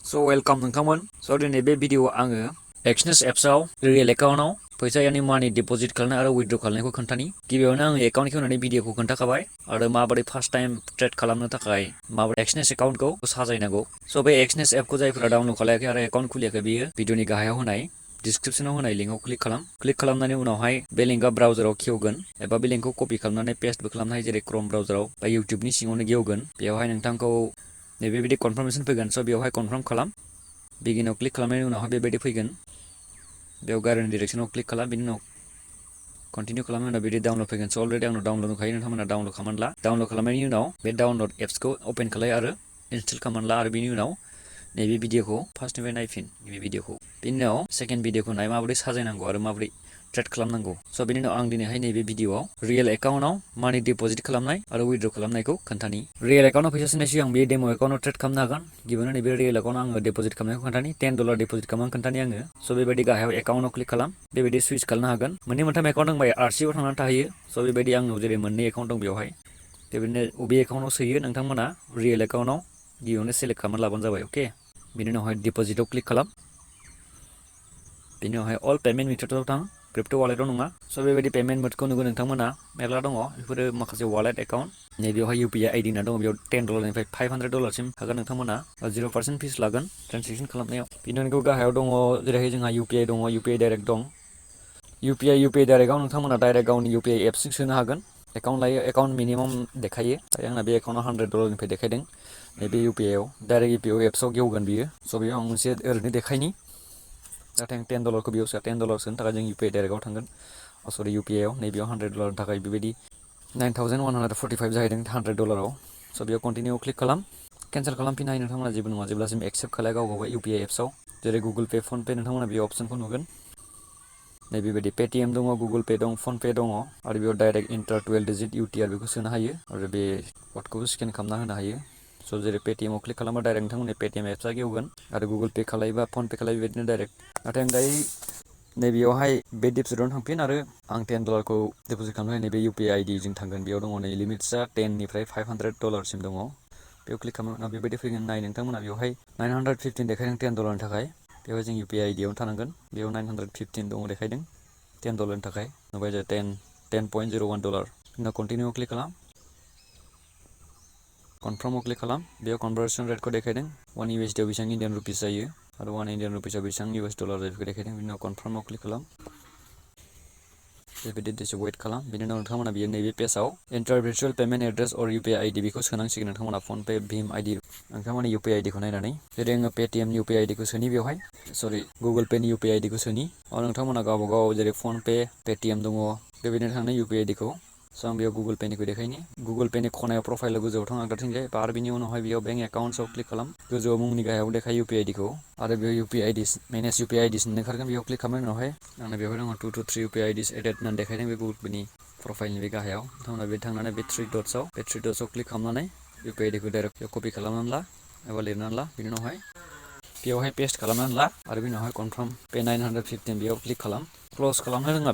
So welcome नोंथांमोन। So दिनै बे भिडिअ'आव आङो एक्सनेस एप्सआव रियेल एकाउन्टआव फैसा यानि मानि डिप'जिट खालामनाय आरो विथड्र खालामनायखौ खोन्थानि। गिबियावनो आङो एकाउन्ट खेवनानै भिडिअ'खौ खोन्थाखाबाय आरो माबोरै फार्स्ट टाइम ट्रेड खालामनो थाखाय माबोरै एक्सनेस एकाउन्टखौ साजायनांगौ। स' बे एक्सनेस एपखौ जायफोरा डाउनल'ड खालायाखै आरो एकाउन्ट खुलियाखै बियो भिडिअ'नि गाहायाव होनाय डिसक्रिप्शनाव होनाय लिंकआव क्लिक खालाम। क्लिक खालामनायनि उनावहाय बे लिंकआ ब्राउजाराव खेवगोन एबा बे लिंकखौ कपि खालामनानै पेस्टबो खालामनो हायो जेरै क्रोम ब्राउजाराव बा इउटिउबनि सिङावनो गेवगोन। बेवहाय नोंथांखौ नैबेबायदि कनफार्मेसन फैगोन। स' बेवहाय कनफार्म खालाम। बिगिनाव क्लिक खालामनायनि उनावहाय बेबायदि फैगोन। बेयाव गारिनि डिरेक्सनाव क्लिक खालाम। बिनि उनाव कन्टिनिउ खालामनायनि उनाव बिदि डाउनल'ड फैगोन। स' अलरेडि आंनाव डाउनल'ड दंखायो, नोंथांमोना डाउनल'ड खालामनानै ला। डाउनल'ड खालामनायनि उनाव बे डाउनल'ड एप्सखौ अपेन खालाय आरो इनस्टल खालामनानै ला आरो बिनि उनाव नैबे भिडिअ'खौ फार्स्टनिफ्राय नायफिन नैबे भिडिअ'खौ। बिनि उनाव सेकेन्ड भिडिअ'खौ नाय माबोरै साजायनांगौ आरो माबोरै ट्रेड खालामनांगौ। स' बिनि उनाव आं दिनैहाय नैबे भिडिअ'आव रियेल एकाउन्टआव मानि डिप'जिट खालामनाय आरो विथड्र खालामनायखौ खोन्थानि। रियेल एकाउन्टआव फैसा सोनाय सिगां बे डेम' एकाउन्टआव ट्रेड खालामनो हागोन। गिबियावनो नैबे रियेल एकाउन्टआव आङो डिप'जिट खालामनायखौ खोन्थानि। $10 डिप'जिट खालामनानै खोन्थानि आङो। स' बेबायदि गाहायाव एकाउन्टआव क्लिक खालाम। बेबायदि सुइस खालामनो हागोन। मोननै मोनथाम एकाउन्ट दंबाय आरसिआव थांनानै थाहैयो। स' बेबायदि आंनाव जेरै मोननै एकाउन्ट दं बेवहाय बेबायदिनो बबे एकाउन्टआव सोयो नोंथांमोना रियेल एकाउन्टआव गिबियावनो सेलेक्ट खालामना लाबानो जाबाय। अके, बिनि उनावहाय डिप'जिटआव क्लिक खालाम। बिनि उनावहाय अल पेमेन्ट मेथडआव थां, क्रिप्ट' वालेटआव नङा। स' बेबायदि पेमेन्ट मेथडखौ नुगोन नोंथांमोना मेरला दङ। बेफोरो माखासे वालेट एकाउन्ट नैबेयावहाय इउपिआइ आइडि होनना दङ। बेयाव $10निफ्राय $500सिम हागोन नोंथांमोना 0% फिस लागोन ट्रेनजेक्सन खालामनायाव। बिनि अनगायैबो गाहायाव दङ जेरैहाय जोंहा इउपिआइ दङ, इउपिआइ डाइरेक्ट दं। इउपिआइ डाइरेक्टआव नोंथांमोना डाइरेक्ट गावनि इउपिआइ एपसिम सोनो हागोन। एकाउन्ट लायो एकाउन्ट मिनिमाम देखायो। आंना बे एकाउन्टआव $100निफ्राय देखायदों। नैबे इउपिआइआव डाइरेक्ट इउपिआइ एप्सआव गेवगोन बियो। स' बेयाव आं मोनसे ओरैनो देखायनि। नाथाय आं $10खौ बेयाव सोआ। $10 सोनो थाखाय जों इउपिआइ डाइरेक्टआव थांगोन। सरि इउपिआइआव नैबेयाव $100नि थाखाय बेबायदि 9145 जाहैदों $100आव। स' बेयाव कन्टिनिउ क्लिक खालाम। केन्सेल खालामफिननो हायो नोंथांमोना जेबो नङा जेब्लासिम एक्सेप्ट खालाया गाव इउपिआइ एप्सआव। जेरै गुगोल पे, फन पे नोंथांमोना बे अप्सनखौ नुगोन। नैबेबायदि पेटिएम दङ, गुगोल पे दं, फन पे दङ आरो बेयाव डाइरेक्ट इन्टार 12 डिजिट इउटिआर बेखौ सोनो हायो आरो बे क'डखौबो स्केन खालामना होनो हायो। स' जेरै पेटिएमआव क्लिक खालामबा डाइरेक्ट नोंथांमोननि पेटिएम एप्सआ गेवगोन आरो गुगोल पे खालायोबा फन पे खालायो बेबायदिनो डाइरेक्ट। नाथाय आं दायो नैबेयावहाय बे डिप'जिटआवनो थांफिन आरो आं $10खौ डिप'जिट खालामनो नैबे इउपिआइ आइडिजों थांगोन। बेयाव दङ नै लिमिट्सआ $10निफ्राय $500सिम दङ। बेयाव क्लिक खालामनायनि उनाव बेबायदि फैगोन। नाय नोंथांमोना बेवहाय 915 देखायदों $10नि थाखाय। बेवहाय जों इउपिआइ आइडियावनो थानांगोन। बेयाव 915 दङ देखायदों $10नि थाखाय। नुबाय जे $10.01। उनाव कन्टिनिउ क्लिक खालाम। कनफार्माव क्लिक खालाम। बेयाव कनभार्सन रेटखौ देखायदों। 1 USDआव बेसेबां इन्डियान रुपिस जायो आरो 1 इन्डियान रुपिसआव बेसेबां US डलार जायो बेखौ देखायदों। बिनि उनाव कनफार्माव क्लिक खालाम। बेबायदि दसे वेट खालाम। बिनि उनाव नोंथांमोना बेयो नैबे पेजआव एन्टार भार्चुएल पेमेन्ट एड्रेस अर इउपिआइ आइडि बेखौ सोनांसिगोन नोंथांमोना फन पे, भीम आइडि नोंथांमोननि इउपिआइ आइडिखौ नायनानै। जेरै आङो पेटिएमनि इउपिआइ आइडिखौ सोनि बेवहाय। सरि गुगोल पेनि इउपिआइ आइडिखौ सोनि। नोंथांमोना गावबा गाव जेरै फन पे, पेटिएम दङ बेबायदिनो थांनो इउपिआइ आइडिखौ। स' आं बेयाव गुगोल पेनिखौ देखायनि। गुगोल पेनि खनायाव प्रफाइलाव गोजौआव थां आगदाथिंजाय आरो बिनि उनावहाय बेयाव बेंक एकाउन्ट्सआव क्लिक खालाम। गोजौआव मुंनि गाहायाव देखायो इउपिआइ आइडिखौ आरो बेयाव UPI ID manage UPI Ides ओंखारगोन। बेयाव क्लिक खालामनायनि उनावहाय आंना बेवहाय दङ 2 to 3 इउपिआइ आइडिस एडेड होननानै देखायदों बे गुगोल पेनि प्रफाइलनि बे गाहायाव। नोंथांमोना बे थांनानै बे 3 डट्सआव क्लिक खालामनानै इउपिआइ आइडिखौ डाइरेक्ट कपि खालामनानै ला एबा लिरनानै ला। बिनि उनावहाय बेवहाय पेस्ट खालामनानै ला आरो बिनि उनावहाय कनफार्म पे 915 बेयाव क्लिक खालाम। क्ल'ज खालामनो नाङा।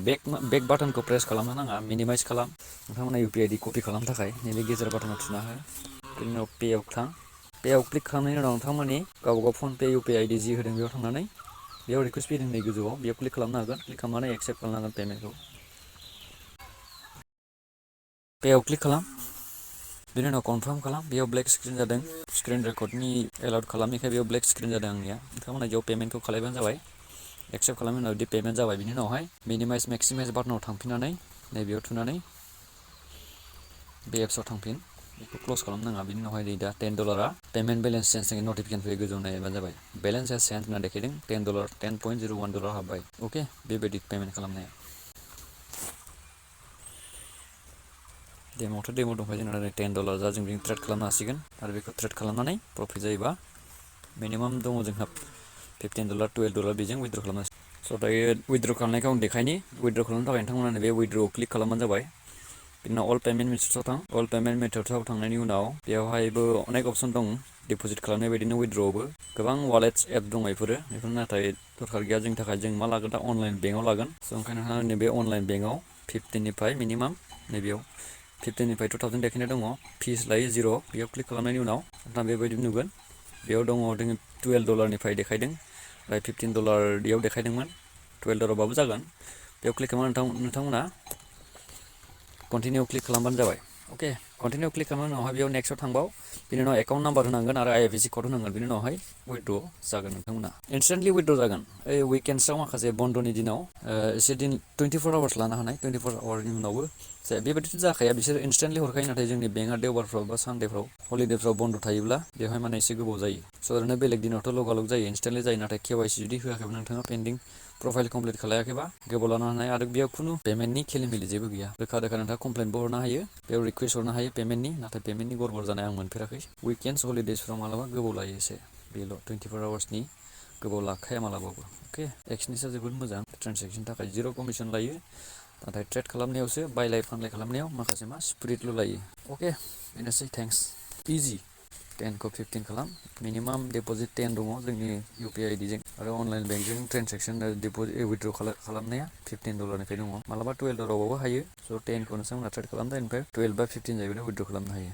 बेक बाटनखौ प्रेस खालामनो नाङा। मिनिमाइज खालाम। नोंथांमोना इउपिआइ आइडि कपि खालामनो थाखाय नैबे गेजेर बाटनाव थुना हो। बिनि उनाव पेआव थां। पेआव क्लिक खालामनायनि उनाव नोंथांमोननि गावबागाव फन पे इउपिआइ आइडि जि होदों बेयाव थांनानै बेयाव रिकुवेस्ट फैदों नै गोजौआव बेयाव क्लिक खालामनो हागोन। क्लिक खालामनानै एक्सेप्ट खालामनो हागोन पेमेन्टखौ। पेआव क्लिक खालाम। बिनि उनाव कनफार्म खालाम। बेयाव ब्लेक स्क्रिन जादों। स्क्रिन रेकर्डनि एलाउड खालामैखाय बेयाव ब्लेक स्क्रिन जादों आंनिया। नोंथांमोना बेयाव पेमेन्टखौ खालामबानो जाबाय। एक्सेप्ट खालामनायनि उनाव दि पेमेन्ट जाबाय। बिनि उनावहाय मिनिमाइज मेक्सिमाइज बाटनाव थांफिननानै नैबेयाव थुनानै बे एप्सआव थांफिन। बेखौ क्ल'ज खालामनाङा। बिनि उनावहाय नै दा $10 पेमेन्ट बेलेन्स चेन्ज नटिफिकेसन फैयो गोजौआव नायबानो जाबाय। बेलेन्स एस चेन्ज होनना देखायदों $10 $10.01 हाबबाय। अके, बेबायदि पेमेन्ट खालामनाया। डेम' दंखायो जोंना $10 जा जों बेजों ट्रेड खालामनो हासिगोन आरो बेखौ ट्रेड खालामनानै प्रफिट जायोबा मिनिमाम दङ जोंहा $15 $12 बेजों विथड्र खालामनो हासिगोन। स' दायो विथड्र खालामनायखौ आं देखायनि। विथड्र खालामनो थाखाय नोंथांमोना बे विथड्रआव क्लिक खालामबानो जाबाय। बिनि उनाव अल पेमेन्ट मेथड्सआव थां। अल पेमेन्ट मेथड्सआव थांनायनि उनाव बेवहायबो अनेक अपसन दं डिप'जिट खालामनाय बायदिनो विथड्रआवबो गोबां वालेट्स एप दं बेफोरो नाथाय दरकार गैया जोंनि थाखाय। जों मा लागोन दा अनलाइन बेंकआव लागोन। स' ओंखायनो नोंथाङा नैबे अनलाइन बेंकआव 15निफ्राय मिनिमाम नैबेयाव 15निफ्राय 2000 देखायनाय दङ। फिस लायो 0। बेयाव क्लिक खालामनायनि उनाव नोंथाङा बेबायदि नुगोन। बेयाव दङ $12 देखायदों ओमफ्राय $15 बेयाव देखायदोंमोन $12 जागोन बेयाव क्लिक खालामनानै नोंथांमोना कन्टिनिउ क्लिक खालामबानो जाबाय अके कन्टिनिउ क्लिक खालामनायनि उनावहाय बेयाव नेक्स्टआव थांबाव बिनि उनाव एकाउन्ट नाम्बार होनांगोन आरो IFSC कड होनांगोन बिनि उनावहाय उइथड्र जागोन नोंथांमोना इनस्टेन्टलि उइथड्र जागोन उइकेन्ड्सआव माखासे बन्द'नि दिनाव एसे दिन 24 आवार्स लानो हानाय 24 आवारनि उनावबो बेबायदिथ' जाखाया बिसोर इनस्टेन्टलि हरखायो नाथाय जोंनि बेंकआ देवबारफ्राव बा सानडेफ्राव हलिडेफ्राव बन्द' थायोब्ला बेवहाय माने एसे गोबाव जायो स' ओरैनो बेलेग दिनावथ' लगालग जायो इनस्टेन्टलि जायो नाथाय KYC जुदि होआखैबा नोंथाङा पेन्डिं प्रफाइल कमप्लिट खालायाखैबा गोबाव लानो हानाय आरो बेयाव खुनु पेमेन्टनि खेलिमेलि जेबो गैया रोखा नोंथाङा कमप्लेनबो हरनो हायो बेयाव रिकुवेस्ट हरनो हायो पेमेन्टनि नाथाय पेमेन्टनि गरबर जानाय आं मोनफेराखै उइकेन्डस हलिडेजफ्राव मालाबा गोबाव लायो एसे बेल' 24 आवार्सनि गोबाव लाखाया मालाबाबो अके एक्सनेसआ जोबोद मोजां ट्रेनजेक्सननि थाखाय जिर' कमिसन लायो नाथाय ट्रेड खालामनायावसो बायलाय फानलाय खालामनायाव माखासे स्प्रिटल' लायो अके बेनोसै थेंक्स इजि 10 खौ 15 खालाम मिनिमाम डिप'जिट 10 दङ जोंनि UPI आइडिजों आरो अनलाइन बेंकजों ट्रेनजेक्सन डिप'जिट उइथड्र खालामनाया $15निफ्राय दङ मालाबा $12 बाबो हायो स' 10 खौ नोंथांमोना ट्रेड खालामदो ओमफ्राय 12 बा 15 जायोब्ला उइथड्र खालामनो हायो